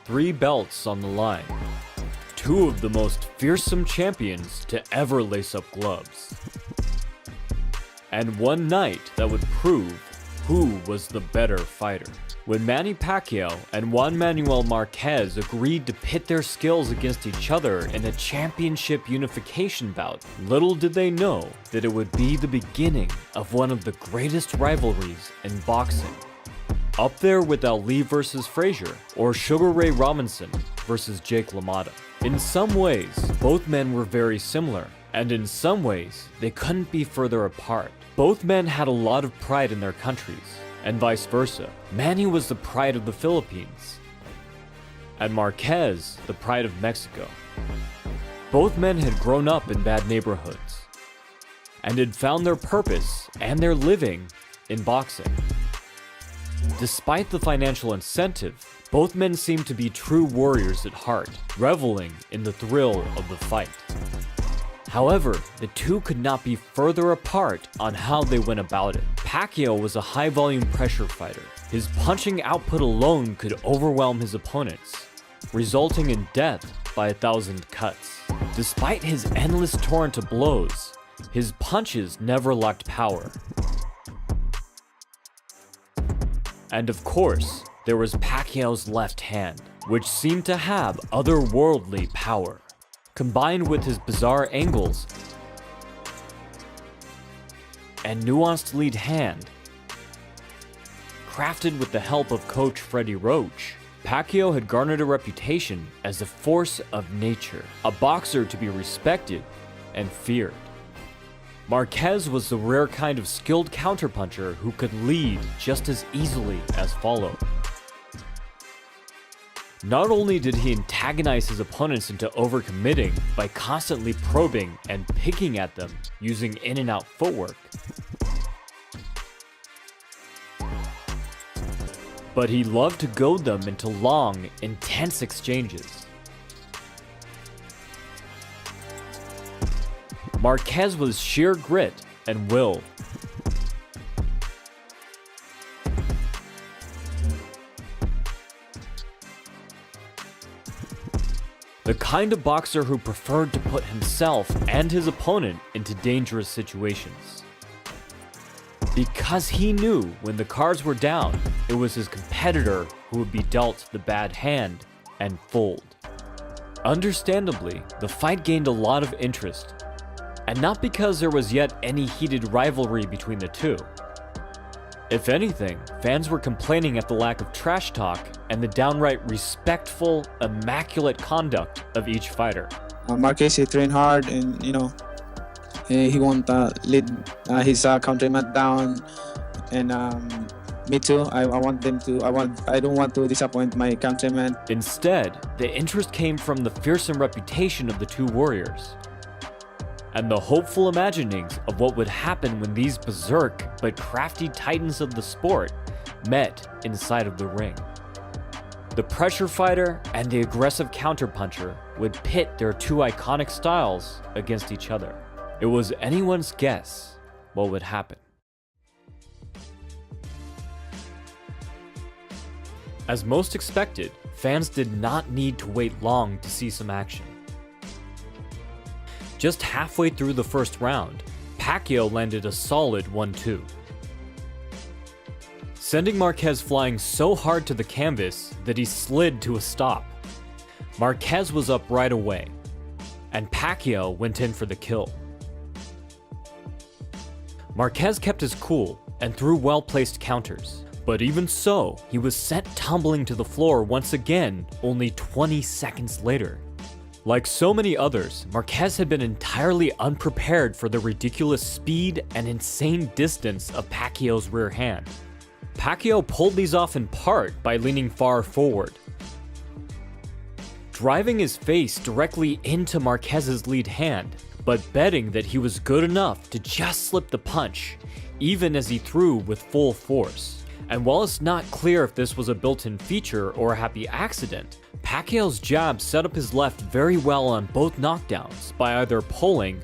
3 belts on the line. 2 of the most fearsome champions to ever lace up gloves. And one night that would prove who was the better fighter. When Manny Pacquiao and Juan Marquez agreed to pit their skills against each other in a championship unification bout, little did they know that it would be the beginning of one of the greatest rivalries in boxing. Up there with Ali versus Frazier, or Sugar Ray Robinson versus Jake LaMotta. In some ways, both men were very similar, and in some ways, they couldn't be further apart. Both men had a lot of pride in their countries, and vice versa. Manny was the pride of the Philippines, and Marquez the pride of Mexico. Both men had grown up in bad neighborhoods, and had found their purpose and their living in boxing. Despite the financial incentive, both men seemed to be true warriors at heart, reveling in the thrill of the fight. However, the two could not be further apart on how they went about it. Pacquiao was a high-volume pressure fighter. His punching output alone could overwhelm his opponents, resulting in death by 1,000 cuts. Despite his endless torrent of blows, his punches never lacked power. And of course, there was Pacquiao's left hand, which seemed to have otherworldly power. Combined with his bizarre angles and nuanced lead hand, crafted with the help of coach Freddie Roach, Pacquiao had garnered a reputation as a force of nature, a boxer to be respected and feared. Marquez was the rare kind of skilled counterpuncher who could lead just as easily as follow. Not only did he antagonize his opponents into overcommitting by constantly probing and picking at them using in and out footwork, but he loved to goad them into long, intense exchanges. Marquez was sheer grit and will. The kind of boxer who preferred to put himself and his opponent into dangerous situations. Because he knew when the cards were down, it was his competitor who would be dealt the bad hand and fold. Understandably, the fight gained a lot of interest, and not because there was yet any heated rivalry between the two. If anything, fans were complaining at the lack of trash talk and the downright respectful, immaculate conduct of each fighter. Marquez, he trained hard, and he won't lead his countryman down, and me too. I don't want to disappoint my countrymen. Instead, the interest came from the fearsome reputation of the two warriors, and the hopeful imaginings of what would happen when these berserk but crafty titans of the sport met inside of the ring. The pressure fighter and the aggressive counterpuncher would pit their two iconic styles against each other. It was anyone's guess what would happen. As most expected, fans did not need to wait long to see some action. Just halfway through the first round, Pacquiao landed a solid 1-2. Sending Marquez flying so hard to the canvas that he slid to a stop. Marquez was up right away, and Pacquiao went in for the kill. Marquez kept his cool and threw well-placed counters, but even so, he was sent tumbling to the floor once again only 20 seconds later. Like so many others, Marquez had been entirely unprepared for the ridiculous speed and insane distance of Pacquiao's rear hand. Pacquiao pulled these off in part by leaning far forward, driving his face directly into Marquez's lead hand, but betting that he was good enough to just slip the punch, even as he threw with full force. And while it's not clear if this was a built-in feature or a happy accident, Pacquiao's jab set up his left very well on both knockdowns by either pulling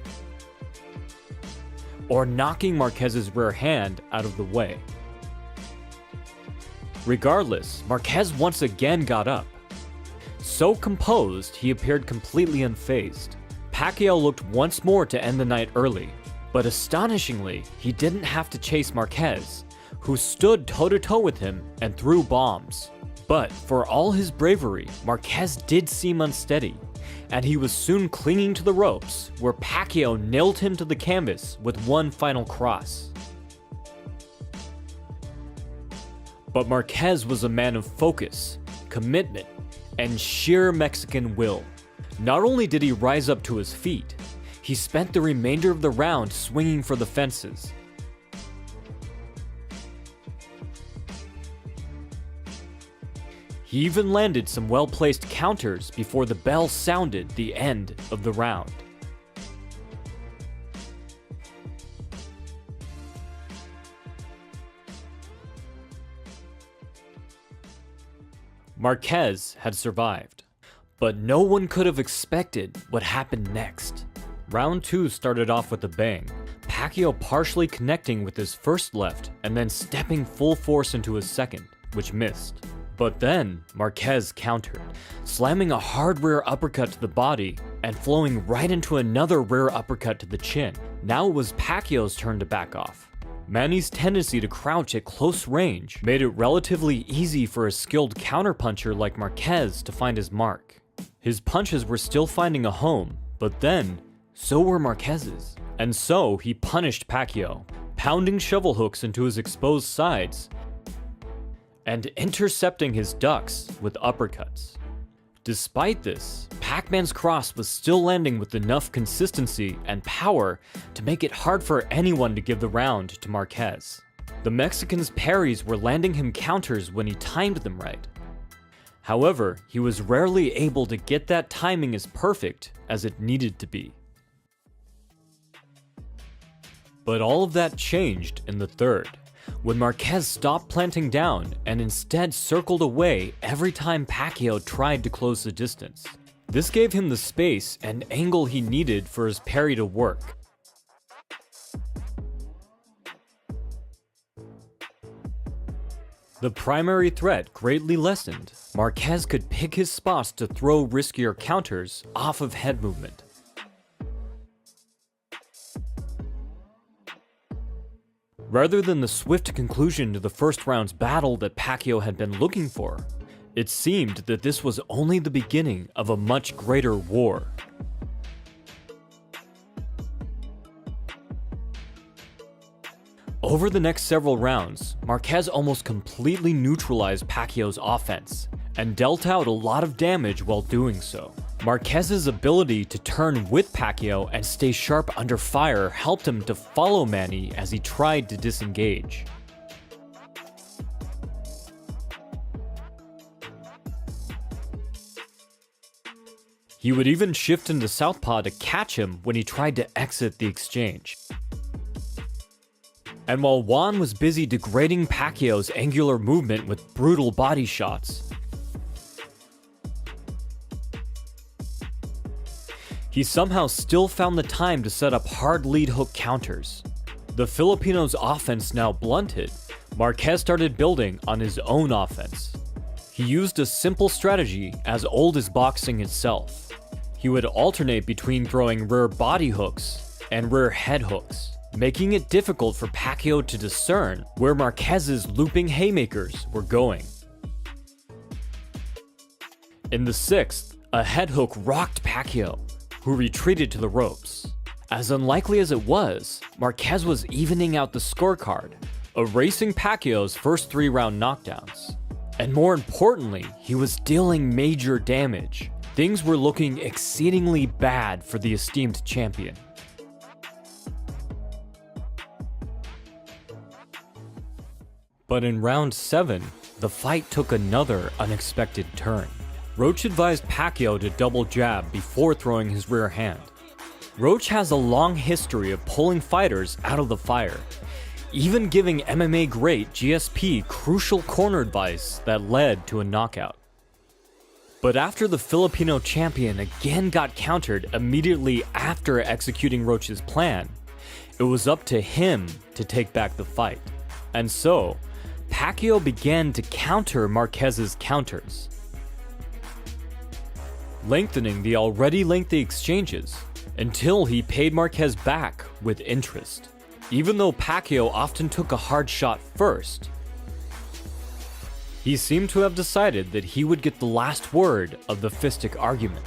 or knocking Marquez's rear hand out of the way. Regardless, Marquez once again got up, So composed, he appeared completely unfazed. Pacquiao looked once more to end the night early, but astonishingly, he didn't have to chase Marquez, who stood toe-to-toe with him and threw bombs. But for all his bravery, Marquez did seem unsteady, and he was soon clinging to the ropes, where Pacquiao nailed him to the canvas with one final cross. But Marquez was a man of focus, commitment, and sheer Mexican will. Not only did he rise up to his feet, he spent the remainder of the round swinging for the fences. He even landed some well-placed counters before the bell sounded the end of the round. Marquez had survived, but no one could have expected what happened next. Round 2 started off with a bang, Pacquiao partially connecting with his first left and then stepping full force into his second, which missed. But then, Marquez countered, slamming a hard rear uppercut to the body and flowing right into another rear uppercut to the chin. Now it was Pacquiao's turn to back off. Manny's tendency to crouch at close range made it relatively easy for a skilled counterpuncher like Marquez to find his mark. His punches were still finding a home, but then, so were Marquez's. And so he punished Pacquiao, pounding shovel hooks into his exposed sides and intercepting his ducks with uppercuts. Despite this, Pacman's cross was still landing with enough consistency and power to make it hard for anyone to give the round to Marquez. The Mexican's parries were landing him counters when he timed them right. However, he was rarely able to get that timing as perfect as it needed to be. But all of that changed in the third, when Marquez stopped planting down and instead circled away every time Pacquiao tried to close the distance. This gave him the space and angle he needed for his parry to work. The primary threat greatly lessened. Marquez could pick his spots to throw riskier counters off of head movement. Rather than the swift conclusion to the first round's battle that Pacquiao had been looking for, it seemed that this was only the beginning of a much greater war. Over the next several rounds, Marquez almost completely neutralized Pacquiao's offense and dealt out a lot of damage while doing so. Marquez's ability to turn with Pacquiao and stay sharp under fire helped him to follow Manny as he tried to disengage. He would even shift into southpaw to catch him when he tried to exit the exchange. And while Juan was busy degrading Pacquiao's angular movement with brutal body shots, he somehow still found the time to set up hard lead hook counters. The Filipino's offense now blunted, Marquez started building on his own offense. He used a simple strategy as old as boxing itself. He would alternate between throwing rear body hooks and rear head hooks, making it difficult for Pacquiao to discern where Marquez's looping haymakers were going. In the sixth, a head hook rocked Pacquiao, who retreated to the ropes. As unlikely as it was, Marquez was evening out the scorecard, erasing Pacquiao's first 3-round knockdowns. And more importantly, he was dealing major damage. Things were looking exceedingly bad for the esteemed champion. But in round 7, the fight took another unexpected turn. Roach advised Pacquiao to double jab before throwing his rear hand. Roach has a long history of pulling fighters out of the fire, even giving MMA great GSP crucial corner advice that led to a knockout. But after the Filipino champion again got countered immediately after executing Roach's plan, it was up to him to take back the fight. And so, Pacquiao began to counter Marquez's counters. lengthening the already lengthy exchanges until he paid Marquez back with interest. Even though Pacquiao often took a hard shot first, he seemed to have decided that he would get the last word of the fistic argument.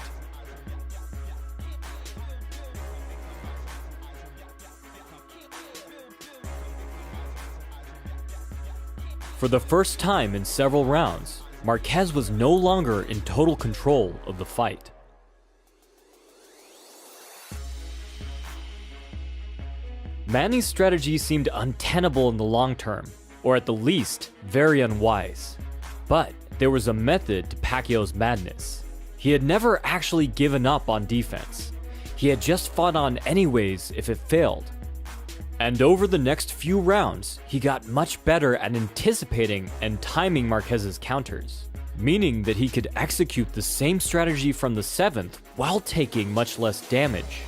For the first time in several rounds, Marquez was no longer in total control of the fight. Manny's strategy seemed untenable in the long term, or at the least, very unwise. But there was a method to Pacquiao's madness. He had never actually given up on defense. He had just fought on anyways if it failed. And over the next few rounds, he got much better at anticipating and timing Marquez's counters, meaning that he could execute the same strategy from the 7th while taking much less damage.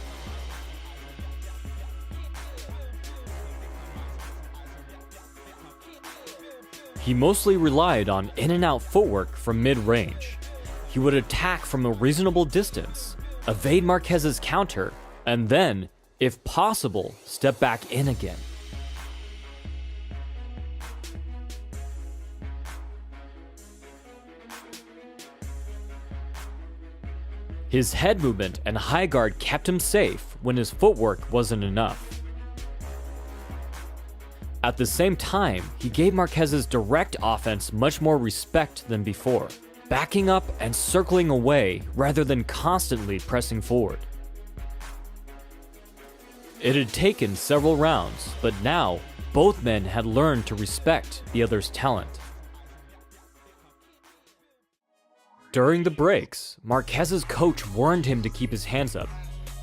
He mostly relied on in-and-out footwork from mid-range. He would attack from a reasonable distance, evade Marquez's counter, and then, if possible, step back in again. His head movement and high guard kept him safe when his footwork wasn't enough. At the same time, he gave Marquez's direct offense much more respect than before, backing up and circling away rather than constantly pressing forward. It had taken several rounds, but now both men had learned to respect the other's talent. During the breaks, Marquez's coach warned him to keep his hands up,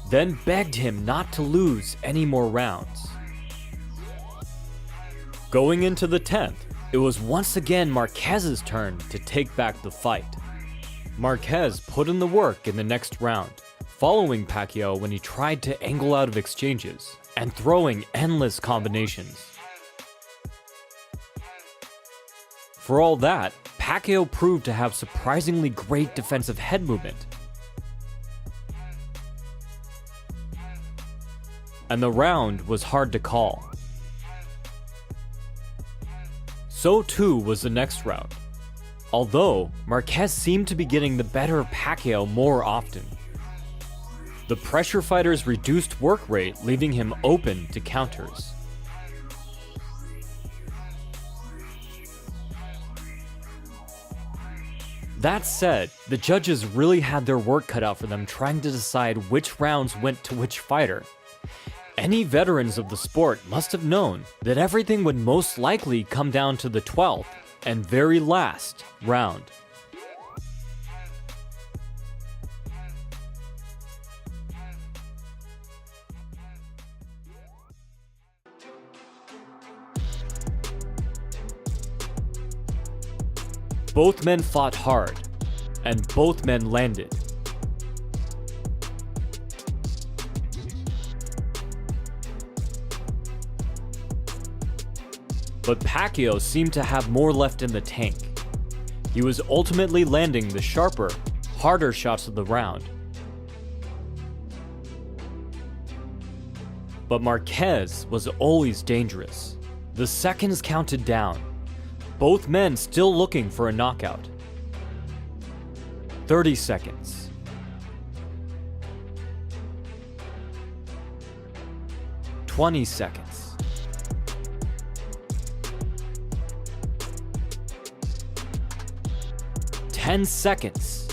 then begged him not to lose any more rounds. Going into the 10th, it was once again Marquez's turn to take back the fight. Marquez put in the work in the next round, following Pacquiao when he tried to angle out of exchanges and throwing endless combinations. For all that, Pacquiao proved to have surprisingly great defensive head movement. And the round was hard to call. So too was the next round, although Marquez seemed to be getting the better of Pacquiao more often. The pressure fighter's reduced work rate leaving him open to counters. That said, the judges really had their work cut out for them trying to decide which rounds went to which fighter. Any veterans of the sport must have known that everything would most likely come down to the 12th and very last round. Both men fought hard, and both men landed. But Pacquiao seemed to have more left in the tank. He was ultimately landing the sharper, harder shots of the round. But Marquez was always dangerous. The seconds counted down. Both men still looking for a knockout. 30 seconds. 20 seconds. 10 seconds.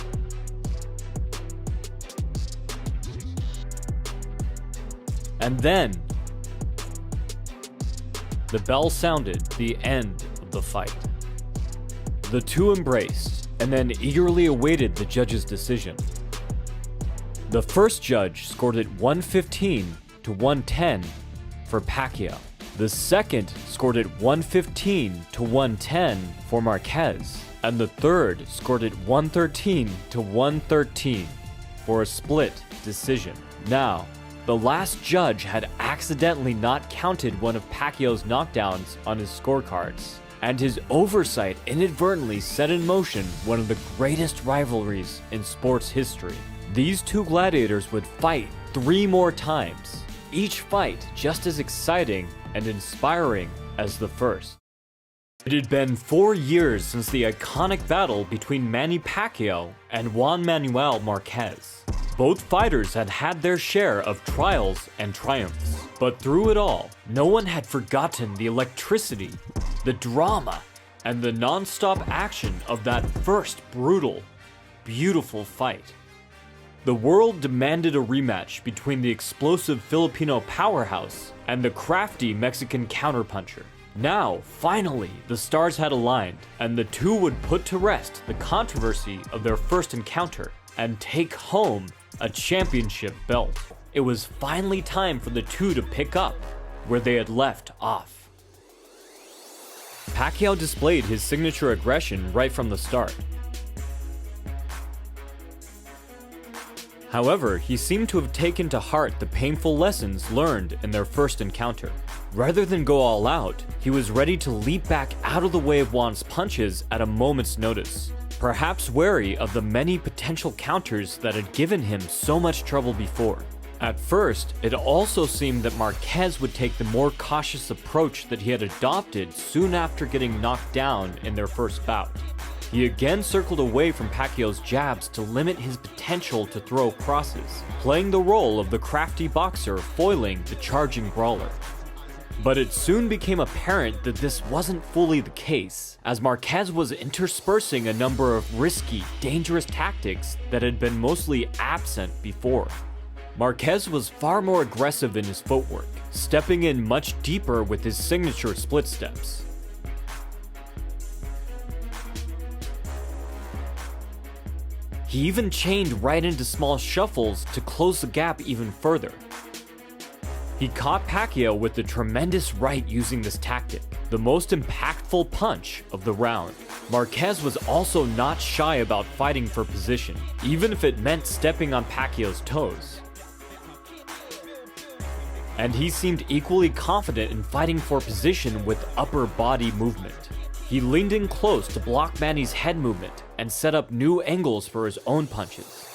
And then the bell sounded the end of the fight. The two embraced and then eagerly awaited the judge's decision. The first judge scored it 115 to 110 for Pacquiao. The second scored it 115 to 110 for Marquez. And the third scored it 113 to 113 for a split decision. Now, the last judge had accidentally not counted one of Pacquiao's knockdowns on his scorecards. and his oversight inadvertently set in motion one of the greatest rivalries in sports history. These two gladiators would fight 3 more times, each fight just as exciting and inspiring as the first. It had been 4 years since the iconic battle between Manny Pacquiao and Juan Marquez. Both fighters had had their share of trials and triumphs, but through it all, no one had forgotten the electricity, the drama, and the non-stop action of that first brutal, beautiful fight. The world demanded a rematch between the explosive Filipino powerhouse and the crafty Mexican counterpuncher. Now, finally, the stars had aligned, and the two would put to rest the controversy of their first encounter and take home a championship belt. It was finally time for the two to pick up where they had left off. Pacquiao displayed his signature aggression right from the start. However, he seemed to have taken to heart the painful lessons learned in their first encounter. Rather than go all out, he was ready to leap back out of the way of Juan's punches at a moment's notice, perhaps wary of the many potential counters that had given him so much trouble before. At first, it also seemed that Marquez would take the more cautious approach that he had adopted soon after getting knocked down in their first bout. He again circled away from Pacquiao's jabs to limit his potential to throw crosses, playing the role of the crafty boxer foiling the charging brawler. But it soon became apparent that this wasn't fully the case, as Marquez was interspersing a number of risky, dangerous tactics that had been mostly absent before. Marquez was far more aggressive in his footwork, stepping in much deeper with his signature split steps. He even chained right into small shuffles to close the gap even further. He caught Pacquiao with a tremendous right using this tactic, the most impactful punch of the round. Marquez was also not shy about fighting for position, even if it meant stepping on Pacquiao's toes. And he seemed equally confident in fighting for position with upper body movement. He leaned in close to block Manny's head movement and set up new angles for his own punches.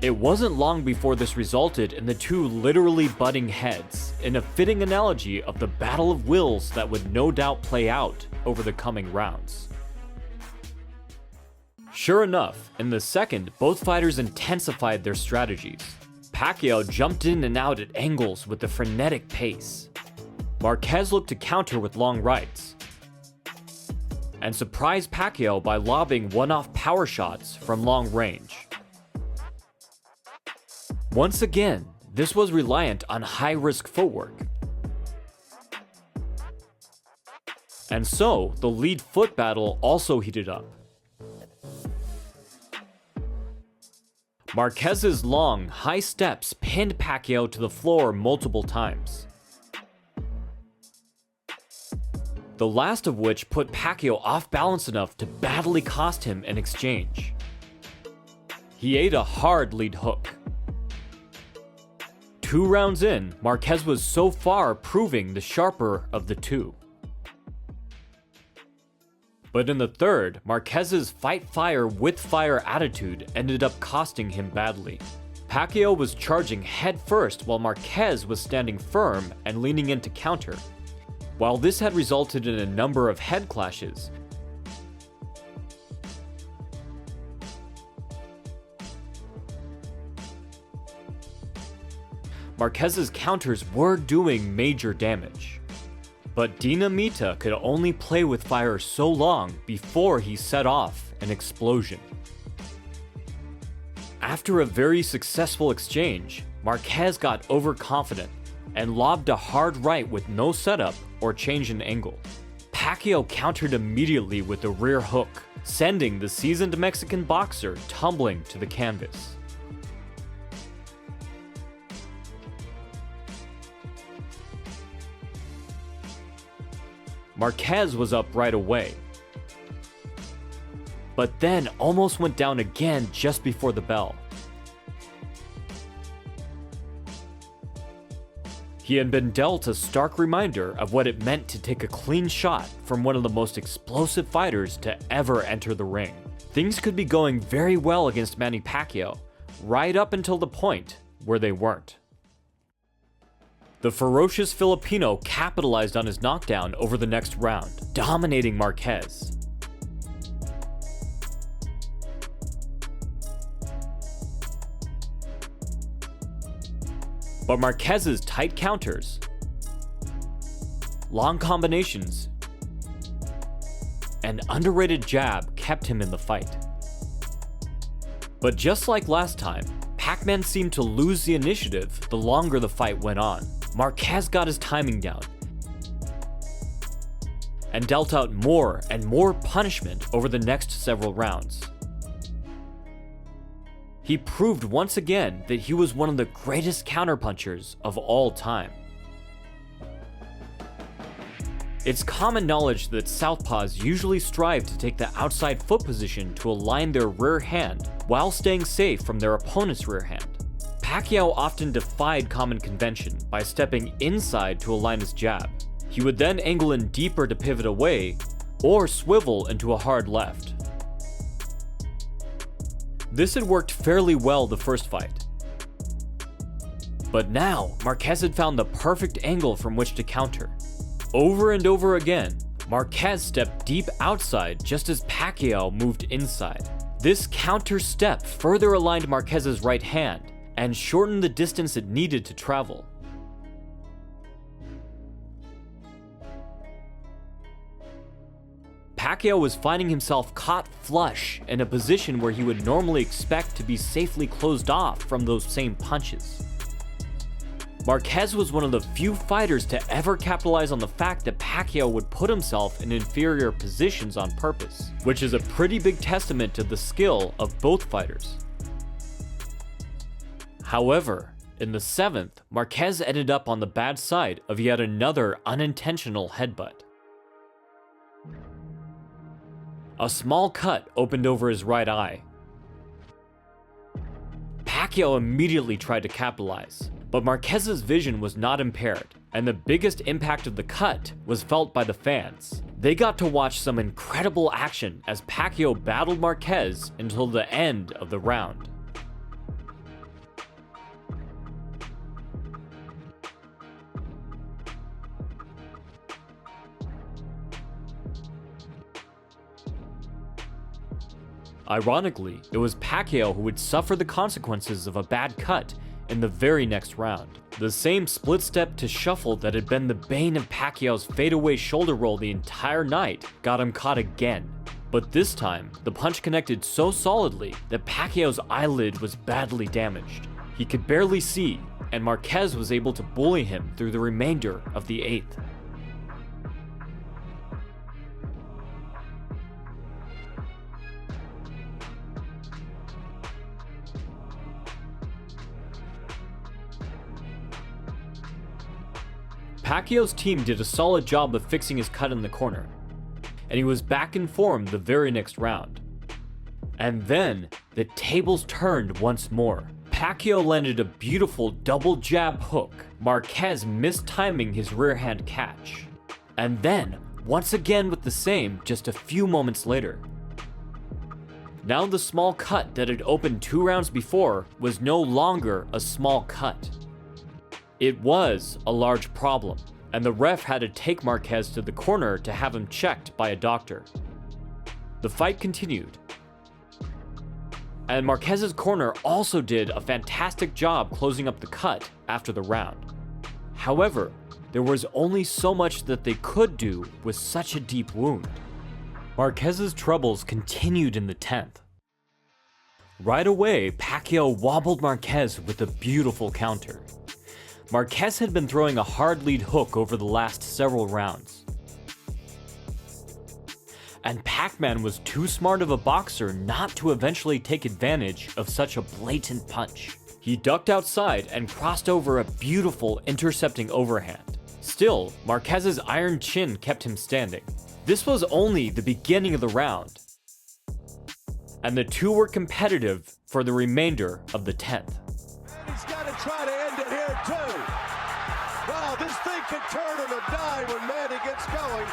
It wasn't long before this resulted in the two literally butting heads, in a fitting analogy of the battle of wills that would no doubt play out over the coming rounds. Sure enough, in the second, both fighters intensified their strategies. Pacquiao jumped in and out at angles with a frenetic pace. Marquez looked to counter with long rights, and surprised Pacquiao by lobbing one-off power shots from long range. Once again, this was reliant on high-risk footwork. And so, the lead foot battle also heated up. Marquez's long, high steps pinned Pacquiao to the floor multiple times, the last of which put Pacquiao off balance enough to badly cost him an exchange. He ate a hard lead hook. 2 rounds in, Marquez was so far proving the sharper of the two. But in the third, Marquez's fight fire with fire attitude ended up costing him badly. Pacquiao was charging head first while Marquez was standing firm and leaning in to counter. While this had resulted in a number of head clashes, Marquez's counters were doing major damage. But Dynamite could only play with fire so long before he set off an explosion. After a very successful exchange, Marquez got overconfident and lobbed a hard right with no setup or change in angle. Pacquiao countered immediately with a rear hook, sending the seasoned Mexican boxer tumbling to the canvas. Marquez was up right away, but then almost went down again just before the bell. He had been dealt a stark reminder of what it meant to take a clean shot from one of the most explosive fighters to ever enter the ring. Things could be going very well against Manny Pacquiao, right up until the point where they weren't. The ferocious Filipino capitalized on his knockdown over the next round, dominating Marquez. But Marquez's tight counters, long combinations, and underrated jab kept him in the fight. But just like last time, Pacman seemed to lose the initiative the longer the fight went on. Marquez got his timing down and dealt out more and more punishment over the next several rounds. He proved once again that he was one of the greatest counterpunchers of all time. It's common knowledge that southpaws usually strive to take the outside foot position to align their rear hand while staying safe from their opponent's rear hand. Pacquiao often defied common convention by stepping inside to align his jab. He would then angle in deeper to pivot away or swivel into a hard left. This had worked fairly well the first fight. But now, Marquez had found the perfect angle from which to counter. Over and over again, Marquez stepped deep outside just as Pacquiao moved inside. This counter step further aligned Marquez's right hand and shortened the distance it needed to travel. Pacquiao was finding himself caught flush in a position where he would normally expect to be safely closed off from those same punches. Marquez was one of the few fighters to ever capitalize on the fact that Pacquiao would put himself in inferior positions on purpose, which is a pretty big testament to the skill of both fighters. However, in the 7th, Marquez ended up on the bad side of yet another unintentional headbutt. A small cut opened over his right eye. Pacquiao immediately tried to capitalize, but Marquez's vision was not impaired, and the biggest impact of the cut was felt by the fans. They got to watch some incredible action as Pacquiao battled Marquez until the end of the round. Ironically, it was Pacquiao who would suffer the consequences of a bad cut in the very next round. The same split step to shuffle that had been the bane of Pacquiao's fadeaway shoulder roll the entire night got him caught again. But this time, the punch connected so solidly that Pacquiao's eyelid was badly damaged. He could barely see, and Marquez was able to bully him through the remainder of the 8th. Pacquiao's team did a solid job of fixing his cut in the corner, and he was back in form the very next round. And then, the tables turned once more. Pacquiao landed a beautiful double jab hook, Marquez mistiming his rear hand catch. And then, once again with the same just a few moments later. Now the small cut that had opened 2 rounds before was no longer a small cut. It was a large problem, and the ref had to take Marquez to the corner to have him checked by a doctor. The fight continued, and Marquez's corner also did a fantastic job closing up the cut after the round. However, there was only so much that they could do with such a deep wound. Marquez's troubles continued in the 10th. Right away, Pacquiao wobbled Marquez with a beautiful counter. Marquez had been throwing a hard lead hook over the last several rounds. And Pacman was too smart of a boxer not to eventually take advantage of such a blatant punch. He ducked outside and crossed over a beautiful intercepting overhand. Still, Marquez's iron chin kept him standing. This was only the beginning of the round, and the two were competitive for the remainder of the 10th. He's got to try to end it here too. Well, can turn on a dime when Manny gets going.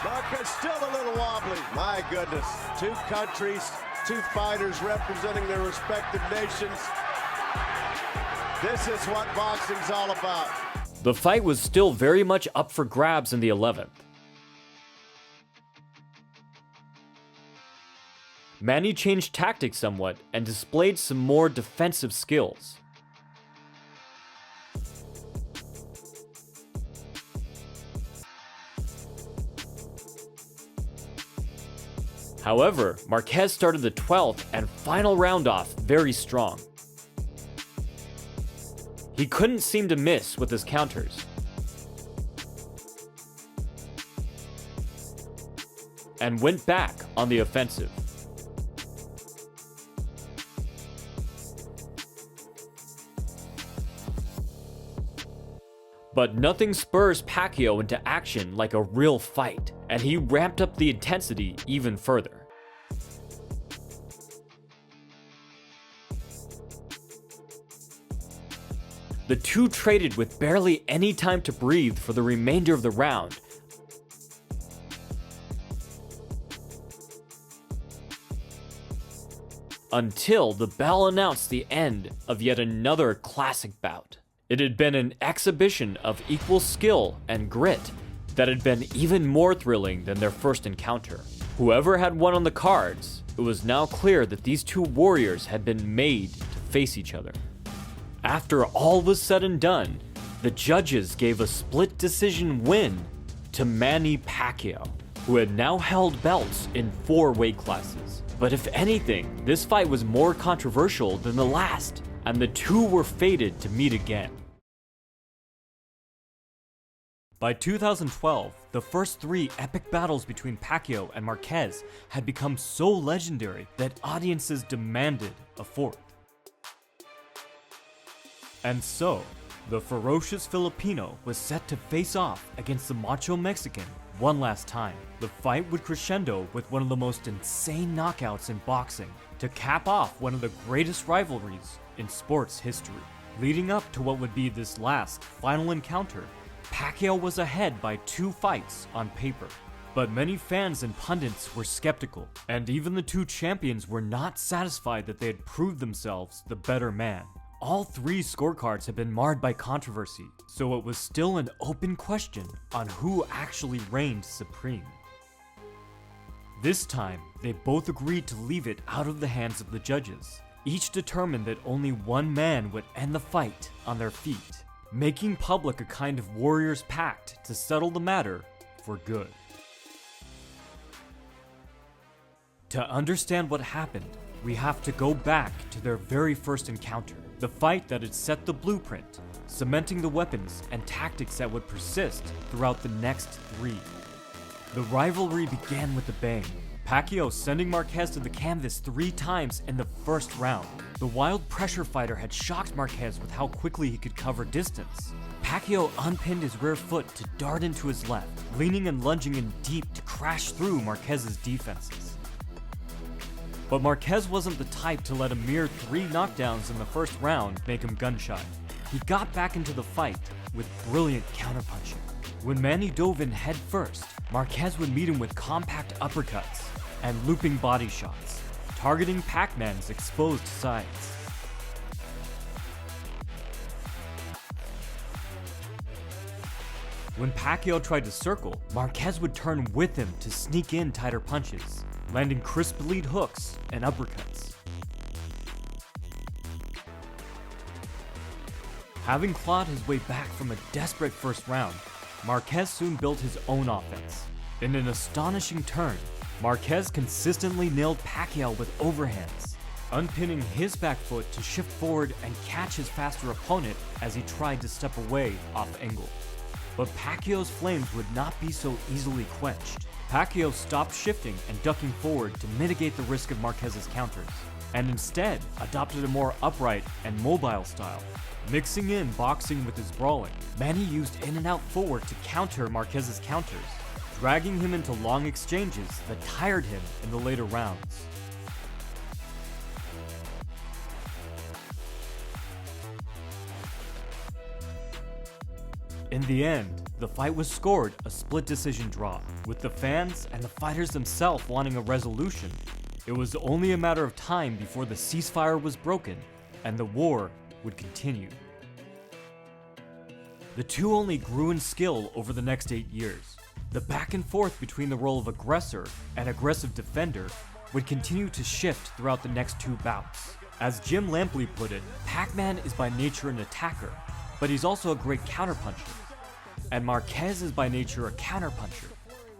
Marquez still a little wobbly. My goodness, two countries, two fighters representing their respective nations. This is what boxing's all about. The fight was still very much up for grabs in the 11th. Manny changed tactics somewhat and displayed some more defensive skills. However, Marquez started the 12th and final round off very strong. He couldn't seem to miss with his counters, and went back on the offensive. But nothing spurs Pacquiao into action like a real fight, and he ramped up the intensity even further. The two traded with barely any time to breathe for the remainder of the round. Until the bell announced the end of yet another classic bout. It had been an exhibition of equal skill and grit that had been even more thrilling than their first encounter. Whoever had won on the cards, it was now clear that these two warriors had been made to face each other. After all was said and done, the judges gave a split decision win to Manny Pacquiao, who had now held belts in 4 weight classes. But if anything, this fight was more controversial than the last, and the two were fated to meet again. By 2012, the first 3 epic battles between Pacquiao and Marquez had become so legendary that audiences demanded a 4th. And so, the ferocious Filipino was set to face off against the macho Mexican one last time. The fight would crescendo with one of the most insane knockouts in boxing to cap off one of the greatest rivalries in sports history. Leading up to what would be this last, final encounter, Pacquiao was ahead by 2 fights on paper. But many fans and pundits were skeptical, and even the two champions were not satisfied that they had proved themselves the better man. All 3 scorecards had been marred by controversy, so it was still an open question on who actually reigned supreme. This time, they both agreed to leave it out of the hands of the judges. Each determined that only one man would end the fight on their feet, making public a kind of warriors' pact to settle the matter for good. To understand what happened, we have to go back to their very first encounter. The fight that had set the blueprint, cementing the weapons and tactics that would persist throughout the next 3. The rivalry began with a bang. Pacquiao sending Marquez to the canvas 3 times in the first round. The wild pressure fighter had shocked Marquez with how quickly he could cover distance. Pacquiao unpinned his rear foot to dart into his left, leaning and lunging in deep to crash through Marquez's defenses. But Marquez wasn't the type to let a mere 3 knockdowns in the first round make him gun-shy. He got back into the fight with brilliant counterpunching. When Manny dove in head first, Marquez would meet him with compact uppercuts and looping body shots, targeting Pacman's exposed sides. When Pacquiao tried to circle, Marquez would turn with him to sneak in tighter punches, landing crisp lead hooks and uppercuts. Having clawed his way back from a desperate first round, Marquez soon built his own offense. In an astonishing turn, Marquez consistently nailed Pacquiao with overhands, unpinning his back foot to shift forward and catch his faster opponent as he tried to step away off angle. But Pacquiao's flames would not be so easily quenched. Pacquiao stopped shifting and ducking forward to mitigate the risk of Marquez's counters, and instead adopted a more upright and mobile style. Mixing in boxing with his brawling, Manny used in and out footwork to counter Marquez's counters, dragging him into long exchanges that tired him in the later rounds. In the end, the fight was scored a split decision draw, with the fans and the fighters themselves wanting a resolution. It was only a matter of time before the ceasefire was broken and the war would continue. The two only grew in skill over the next 8 years. The back and forth between the role of aggressor and aggressive defender would continue to shift throughout the next 2 bouts. As Jim Lampley put it, Pacman is by nature an attacker, but he's also a great counterpuncher. And Marquez is by nature a counterpuncher,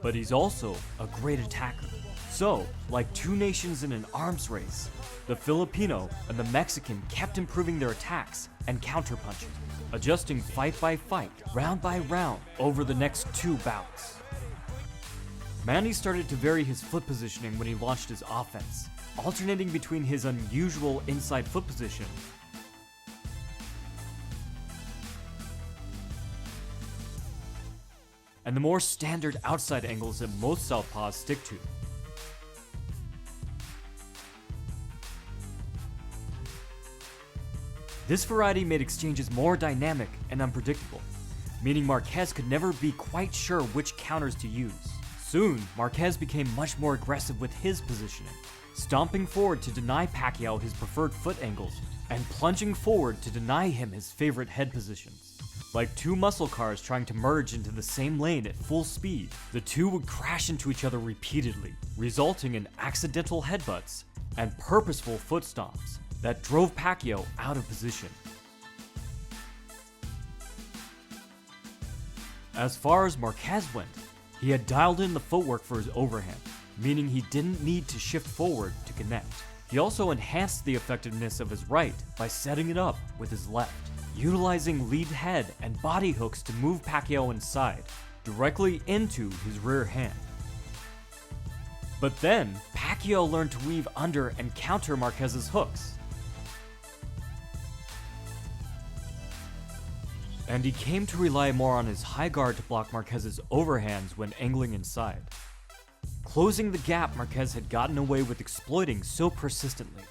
but he's also a great attacker. So, like two nations in an arms race, the Filipino and the Mexican kept improving their attacks and counterpunching, adjusting fight by fight, round by round, over the next 2 bouts. Manny started to vary his foot positioning when he launched his offense, alternating between his unusual inside foot position and the more standard outside angles that most southpaws stick to. This variety made exchanges more dynamic and unpredictable, meaning Marquez could never be quite sure which counters to use. Soon, Marquez became much more aggressive with his positioning, stomping forward to deny Pacquiao his preferred foot angles, and plunging forward to deny him his favorite head positions. Like 2 muscle cars trying to merge into the same lane at full speed, the two would crash into each other repeatedly, resulting in accidental headbutts and purposeful foot stomps that drove Pacquiao out of position. As far as Marquez went, he had dialed in the footwork for his overhand, meaning he didn't need to shift forward to connect. He also enhanced the effectiveness of his right by setting it up with his left, utilizing lead head and body hooks to move Pacquiao inside, directly into his rear hand. But then, Pacquiao learned to weave under and counter Marquez's hooks. And he came to rely more on his high guard to block Marquez's overhands when angling inside, closing the gap Marquez had gotten away with exploiting so persistently.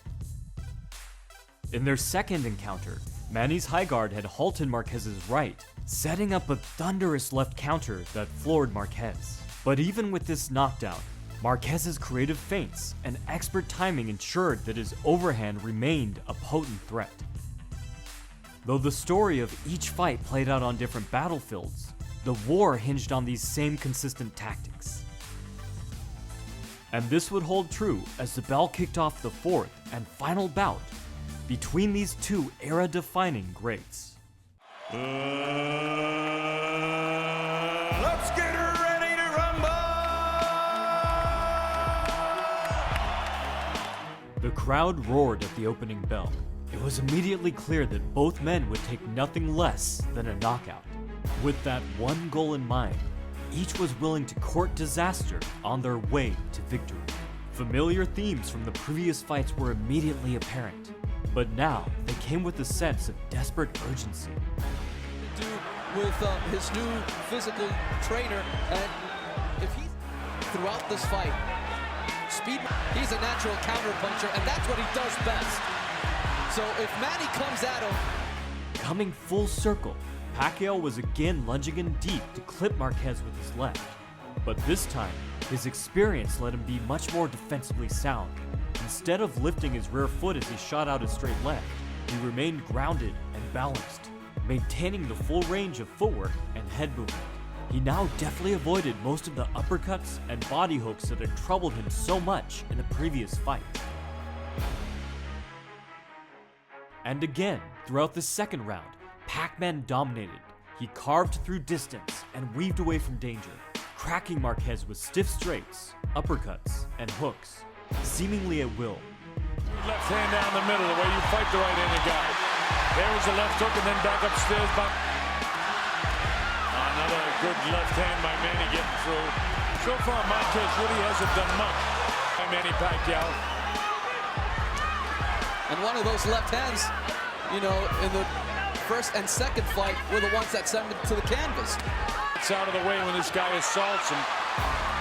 In their second encounter, Manny's high guard had halted Marquez's right, setting up a thunderous left counter that floored Marquez. But even with this knockdown, Marquez's creative feints and expert timing ensured that his overhand remained a potent threat. Though the story of each fight played out on different battlefields, the war hinged on these same consistent tactics. And this would hold true as the bell kicked off the 4th and final bout between these two era-defining greats. Let's get ready to rumble! The crowd roared at the opening bell. It was immediately clear that both men would take nothing less than a knockout. With that one goal in mind, each was willing to court disaster on their way to victory. Familiar themes from the previous fights were immediately apparent, but now they came with a sense of desperate urgency. With his new physical trainer, and if he throughout this fight, speed, he's a natural counter puncher, and that's what he does best. So if Manny comes at him, coming full circle, Pacquiao was again lunging in deep to clip Marquez with his left, but this time his experience let him be much more defensively sound. Instead of lifting his rear foot as he shot out his straight left, he remained grounded and balanced, maintaining the full range of footwork and head movement. He now deftly avoided most of the uppercuts and body hooks that had troubled him so much in the previous fight. And again, throughout the second round, Pacman dominated. He carved through distance and weaved away from danger, cracking Marquez with stiff straights, uppercuts, and hooks, seemingly at will. Left hand down the middle, the way you fight the right-handed guy. There was the left hook and then back upstairs. Another good left hand by Manny getting through. So far, Marquez really hasn't done much by Manny Pacquiao. and one of those left hands, you know, in the first and second fight were the ones that sent him to the canvas. It's out of the way when this guy assaults him.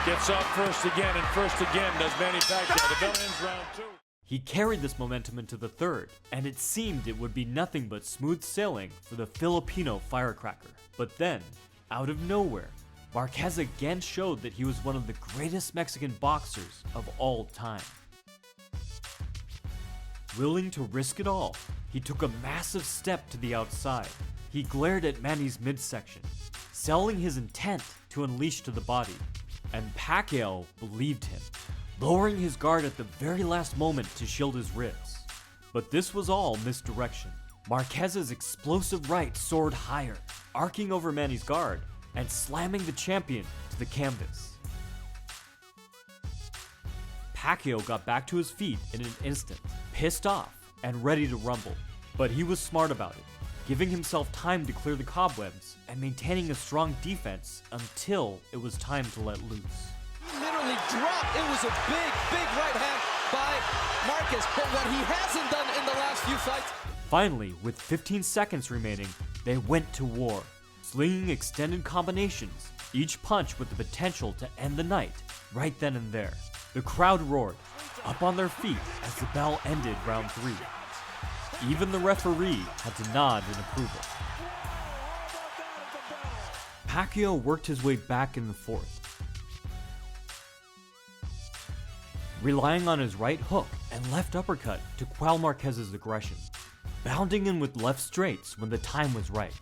Gets up first again, and first again does Manny Pacquiao. The bell ends round 2. He carried this momentum into the third, and it seemed it would be nothing but smooth sailing for the Filipino firecracker. But then, out of nowhere, Marquez again showed that he was one of the greatest Mexican boxers of all time. Willing to risk it all, he took a massive step to the outside. He glared at Manny's midsection, selling his intent to unleash to the body, and Pacquiao believed him, lowering his guard at the very last moment to shield his ribs. But this was all misdirection. Marquez's explosive right soared higher, arcing over Manny's guard and slamming the champion to the canvas. Pacquiao got back to his feet in an instant, pissed off and ready to rumble. But he was smart about it, giving himself time to clear the cobwebs and maintaining a strong defense until it was time to let loose. He literally dropped. It was a big right hand by Marquez. But what he hasn't done in the last few fights. Finally, with 15 seconds remaining, they went to war, slinging extended combinations, each punch with the potential to end the night right then and there. The crowd roared, up on their feet as the bell ended round 3. Even the referee had to nod in approval. Pacquiao worked his way back in the 4th, relying on his right hook and left uppercut to quell Marquez's aggression, bounding in with left straights when the time was right.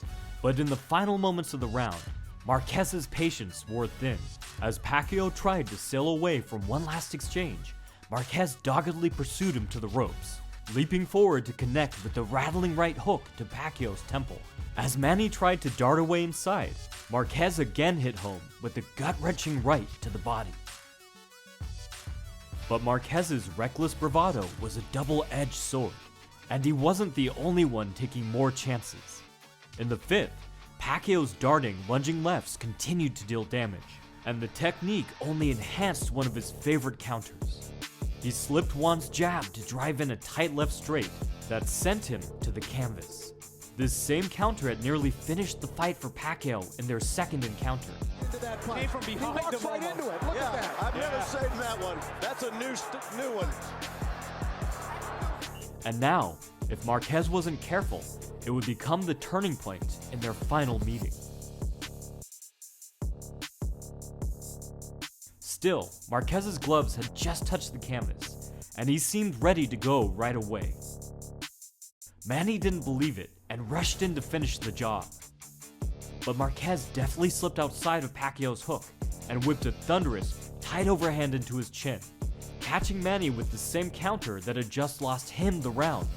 But in the final moments of the round, Marquez's patience wore thin. As Pacquiao tried to sail away from one last exchange, Marquez doggedly pursued him to the ropes, leaping forward to connect with the rattling right hook to Pacquiao's temple. As Manny tried to dart away inside, Marquez again hit home with the gut-wrenching right to the body. But Marquez's reckless bravado was a double-edged sword, and he wasn't the only one taking more chances. In the 5th, Pacquiao's darting, lunging lefts continued to deal damage, and the technique only enhanced one of his favorite counters. He slipped Juan's jab to drive in a tight left straight that sent him to the canvas. This same counter had nearly finished the fight for Pacquiao in their second encounter. Came from behind him right into it. Look at that. I've never saved that one. That's a new one. And now, if Marquez wasn't careful, it would become the turning point in their final meeting. Still, Marquez's gloves had just touched the canvas, and he seemed ready to go right away. Manny didn't believe it and rushed in to finish the job. But Marquez deftly slipped outside of Pacquiao's hook and whipped a thunderous, tight overhand into his chin, catching Manny with the same counter that had just lost him the round.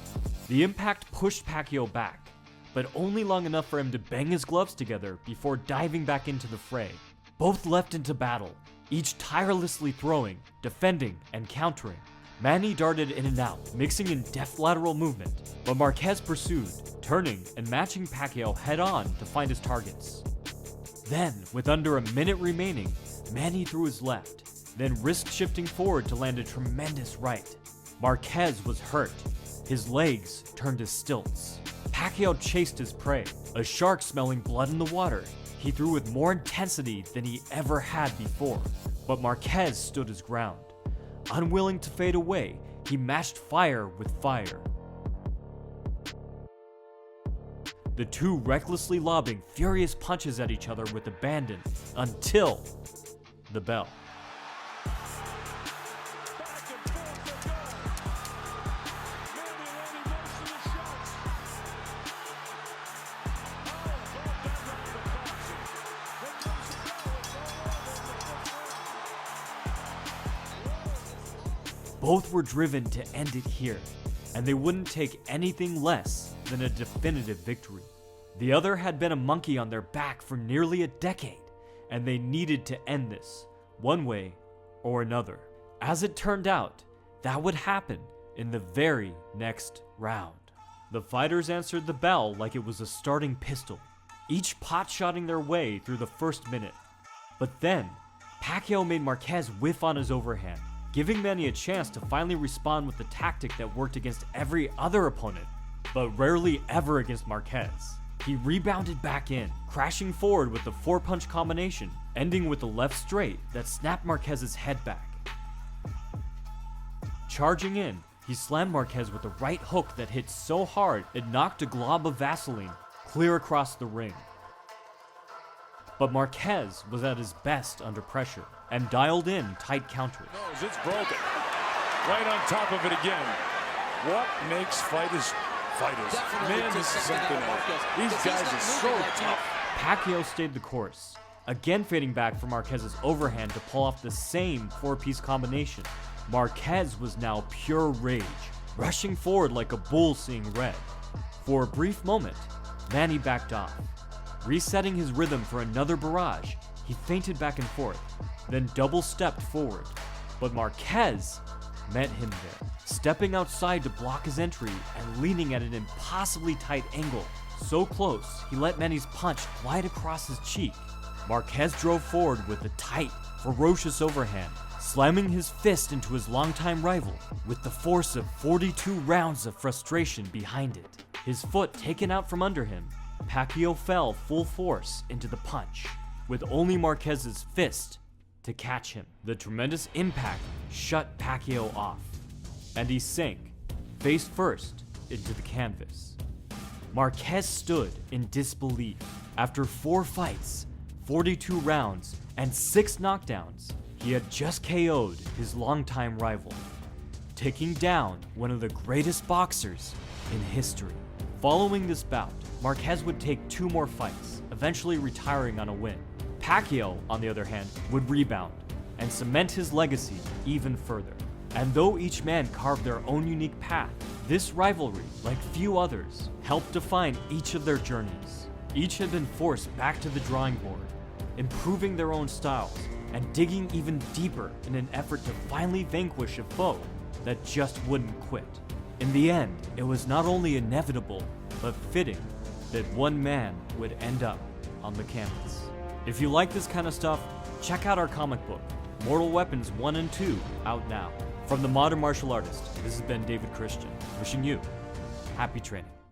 The impact pushed Pacquiao back, but only long enough for him to bang his gloves together before diving back into the fray. Both leapt into battle, each tirelessly throwing, defending, and countering. Manny darted in and out, mixing in deft lateral movement, but Marquez pursued, turning and matching Pacquiao head-on to find his targets. Then, with under a minute remaining, Manny threw his left, then risked shifting forward to land a tremendous right. Marquez was hurt. His legs turned to stilts. Pacquiao chased his prey, a shark smelling blood in the water. He threw with more intensity than he ever had before, but Marquez stood his ground. Unwilling to fade away, he matched fire with fire. The two recklessly lobbing furious punches at each other with abandon until the bell. Both were driven to end it here, and they wouldn't take anything less than a definitive victory. The other had been a monkey on their back for nearly a decade, and they needed to end this, one way or another. As it turned out, that would happen in the very next round. The fighters answered the bell like it was a starting pistol, each pot-shotting their way through the first minute. But then, Pacquiao made Marquez whiff on his overhand, giving Manny a chance to finally respond with the tactic that worked against every other opponent, but rarely ever against Marquez. He rebounded back in, crashing forward with the 4-punch combination, ending with a left straight that snapped Marquez's head back. Charging in, he slammed Marquez with a right hook that hit so hard it knocked a glob of Vaseline clear across the ring. But Marquez was at his best under pressure and dialed in tight counters. It's broken. Right on top of it again. What makes fighters fighters? Definitely Man, this is something else. These guys are so tough. Pacquiao stayed the course, again fading back for Marquez's overhand to pull off the same four-piece combination. Marquez was now pure rage, rushing forward like a bull seeing red. For a brief moment, Manny backed off. Resetting his rhythm for another barrage, he feinted back and forth, then double-stepped forward. But Marquez met him there, stepping outside to block his entry and leaning at an impossibly tight angle. So close, he let Manny's punch glide across his cheek. Marquez drove forward with a tight, ferocious overhand, slamming his fist into his longtime rival with the force of 42 rounds of frustration behind it. His foot taken out from under him, Pacquiao fell full force into the punch, with only Marquez's fist to catch him. The tremendous impact shut Pacquiao off, and he sank, face first, into the canvas. Marquez stood in disbelief. After 4 fights, 42 rounds, and 6 knockdowns, he had just KO'd his longtime rival, taking down one of the greatest boxers in history. Following this bout, Marquez would take 2 more fights, eventually retiring on a win. Pacquiao, on the other hand, would rebound and cement his legacy even further. And though each man carved their own unique path, this rivalry, like few others, helped define each of their journeys. Each had been forced back to the drawing board, improving their own styles and digging even deeper in an effort to finally vanquish a foe that just wouldn't quit. In the end, it was not only inevitable, but fitting that one man would end up on the canvas. If you like this kind of stuff, check out our comic book, Mortal Weapons 1 and 2, out now. From the Modern Martial Artist, this has been David Christian, wishing you happy training.